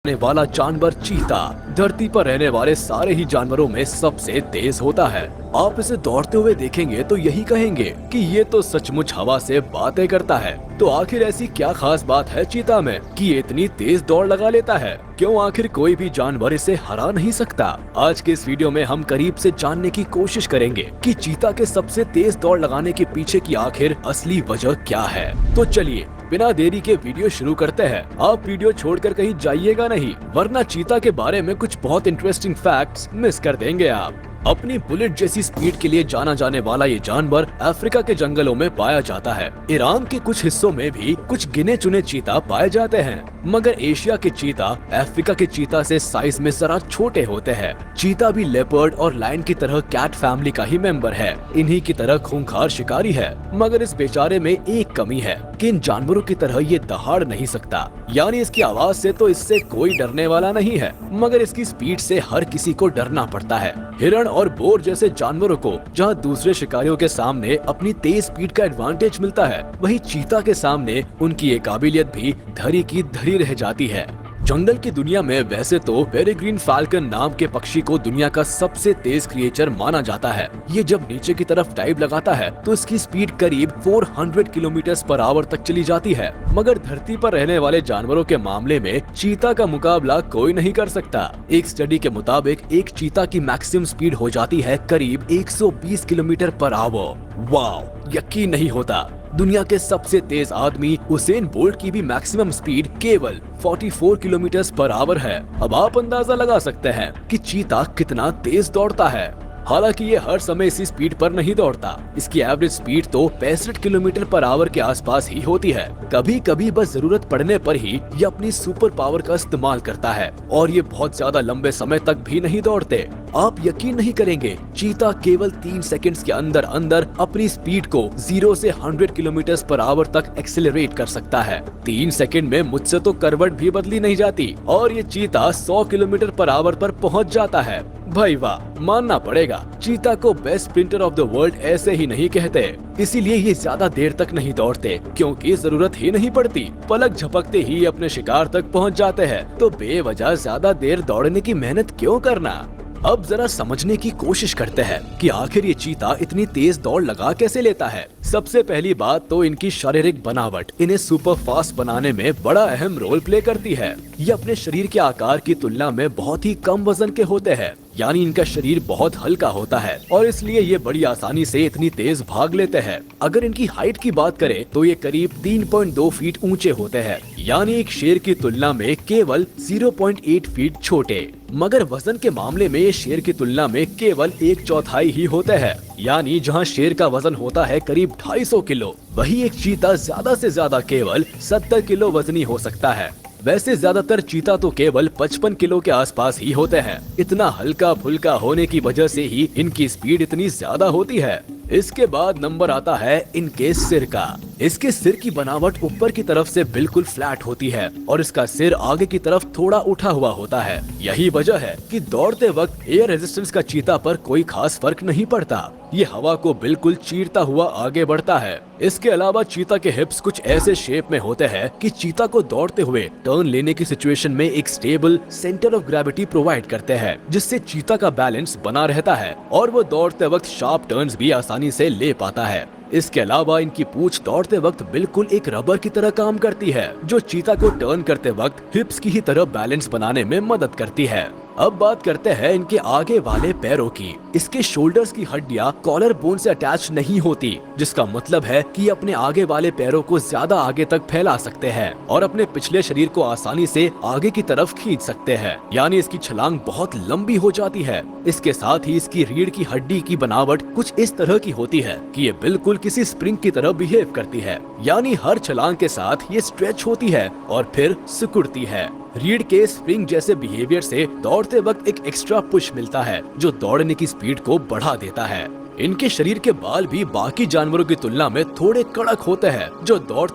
रहने वाला जानवर चीता धरती पर रहने वाले सारे ही जानवरों में सबसे तेज होता है। आप इसे दौड़ते हुए देखेंगे तो यही कहेंगे कि ये तो सचमुच हवा से बातें करता है। तो आखिर ऐसी क्या खास बात है चीता में कि ये इतनी तेज दौड़ लगा लेता है? क्यों आखिर कोई भी जानवर इसे हरा नहीं सकता? आज के इस वीडियो में हम करीब से जानने की कोशिश करेंगे कि चीता के सबसे तेज दौड़ लगाने के पीछे की आखिर असली वजह क्या है। तो चलिए बिना देरी के वीडियो शुरू करते हैं। आप वीडियो छोड़कर कहीं जाइएगा नहीं, वरना चीता के बारे में कुछ बहुत इंटरेस्टिंग फैक्ट्स मिस कर देंगे आप। अपनी बुलेट जैसी स्पीड के लिए जाना जाने वाला ये जानवर अफ्रीका के जंगलों में पाया जाता है। ईरान के कुछ हिस्सों में भी कुछ गिने चुने चीता पाए जाते हैं, मगर एशिया के चीता अफ्रीका के चीता से साइज में जरा छोटे होते हैं। चीता भी लेपर्ड और लायन की तरह कैट फैमिली का ही मेंबर है। इन्हीं की तरह खूंखार शिकारी है, मगर इस बेचारे में एक कमी है कि इन जानवरों की तरह ये दहाड़ नहीं सकता। यानी इसकी आवाज से तो इससे कोई डरने वाला नहीं है, मगर इसकी स्पीड से हर किसी को डरना पड़ता है। हिरण और बोर जैसे जानवरों को जहां दूसरे शिकारियों के सामने अपनी तेज स्पीड का एडवांटेज मिलता है, वहीं चीता के सामने उनकी ये काबिलियत भी धरी की धरी रह जाती है। जंगल की दुनिया में वैसे तो पेरेग्रीन फाल्कन नाम के पक्षी को दुनिया का सबसे तेज क्रिएचर माना जाता है। ये जब नीचे की तरफ डाइव लगाता है तो इसकी स्पीड करीब 400 किलोमीटर/आवर तक चली जाती है, मगर धरती पर रहने वाले जानवरों के मामले में चीता का मुकाबला कोई नहीं कर सकता। एक स्टडी के मुताबिक एक चीता की मैक्सिमम स्पीड हो जाती है करीब 120 किलोमीटर/आवर। वाह, यकीन नहीं होता। दुनिया के सबसे तेज आदमी उसेन बोल्ट की भी मैक्सिमम स्पीड केवल 44 किलोमीटर/आवर है। अब आप अंदाजा लगा सकते हैं कि चीता कितना तेज दौड़ता है। हालांकि ये हर समय इसी स्पीड पर नहीं दौड़ता। इसकी एवरेज स्पीड तो 65 किलोमीटर/आवर के आसपास ही होती है। कभी कभी बस जरूरत पड़ने पर ही ये अपनी सुपर पावर का इस्तेमाल करता है, और ये बहुत ज्यादा लंबे समय तक भी नहीं दौड़ते। आप यकीन नहीं करेंगे, चीता केवल 3 सेकंड्स के अंदर अंदर अपनी स्पीड को 0 से 100 किलोमीटर/आवर तक एक्सेलरेट कर सकता है। 3 सेकंड में मुझसे तो करवट भी बदली नहीं जाती, और ये चीता 100 किलोमीटर/आवर पर पहुंच जाता है। भाई वाह, मानना पड़ेगा, चीता को best sprinter of the world ऐसे ही नहीं कहते। इसीलिए ये ज्यादा देर तक नहीं दौड़ते, क्योंकि जरूरत ही नहीं पड़ती। पलक झपकते ही अपने शिकार तक पहुंच जाते हैं, तो बेवजह ज्यादा देर दौड़ने की मेहनत क्यों करना। अब जरा समझने की कोशिश करते हैं कि आखिर ये चीता इतनी तेज दौड़ लगा कैसे लेता है। सबसे पहली बात तो इनकी शारीरिक बनावट इन्हें सुपर फास्ट बनाने में बड़ा अहम रोल प्ले करती है। ये अपने शरीर के आकार की तुलना में बहुत ही कम वजन के होते हैं, यानी इनका शरीर बहुत हल्का होता है, और इसलिए ये बड़ी आसानी से इतनी तेज भाग लेते हैं। अगर इनकी हाइट की बात करें तो ये करीब 3.2 फीट ऊंचे होते हैं, यानी एक शेर की तुलना में केवल 0.8 फीट छोटे। मगर वजन के मामले में ये शेर की तुलना में केवल 1/4 ही होते हैं, यानी जहां शेर का वजन होता है करीब 250 किलो, वही एक चीता ज्यादा से ज्यादा केवल 70 किलो वजनी हो सकता है। वैसे ज्यादातर चीता तो केवल 55 किलो के आसपास ही होते हैं। इतना हल्का फुल्का होने की वजह से ही इनकी स्पीड इतनी ज्यादा होती है। इसके बाद नंबर आता है इनके सिर का। इसके सिर की बनावट ऊपर की तरफ से बिल्कुल फ्लैट होती है, और इसका सिर आगे की तरफ थोड़ा उठा हुआ होता है। यही वजह है कि दौड़ते वक्त एयर रेजिस्टेंस का चीता पर कोई खास फर्क नहीं पड़ता। ये हवा को बिल्कुल चीरता हुआ आगे बढ़ता है। इसके अलावा चीता के हिप्स कुछ ऐसे शेप में होते हैं कि चीता को दौड़ते हुए टर्न लेने की सिचुएशन में एक stable centre of gravity provide करते हैं, जिससे चीता का बैलेंस बना रहता है और वो दौड़ते वक्त शार्प टर्न्स भी आसानी से ले पाता है। इसके अलावा इनकी पूंछ दौड़ते वक्त बिल्कुल एक रबर की तरह काम करती है, जो चीता को टर्न करते वक्त हिप्स की ही तरह बैलेंस बनाने में मदद करती है। अब बात करते हैं इनके आगे वाले पैरों की। इसके शोल्डर्स की हड्डियां कॉलर बोन से अटैच नहीं होती, जिसका मतलब है कि अपने आगे वाले पैरों को ज्यादा आगे तक फैला सकते हैं और अपने पिछले शरीर को आसानी से आगे की तरफ खींच सकते हैं, यानी इसकी छलांग बहुत लंबी हो जाती है। इसके साथ ही इसकी रीढ़ की हड्डी की बनावट कुछ इस तरह की होती है कि ये बिल्कुल किसी स्प्रिंग की तरह बिहेव करती है, यानी हर छलांग के साथ ये स्ट्रेच होती है और फिर सिकुड़ती है। रीढ़ के स्प्रिंग जैसे बिहेवियर से दौड़ते वक्त एक एक्स्ट्रा पुश मिलता है, जो दौड़ने की स्पीड को बढ़ा देता है। इनके शरीर के बाल भी बाकी जानवरों की तुलना में थोड़े कड़क होते हैं, जो दौड़ते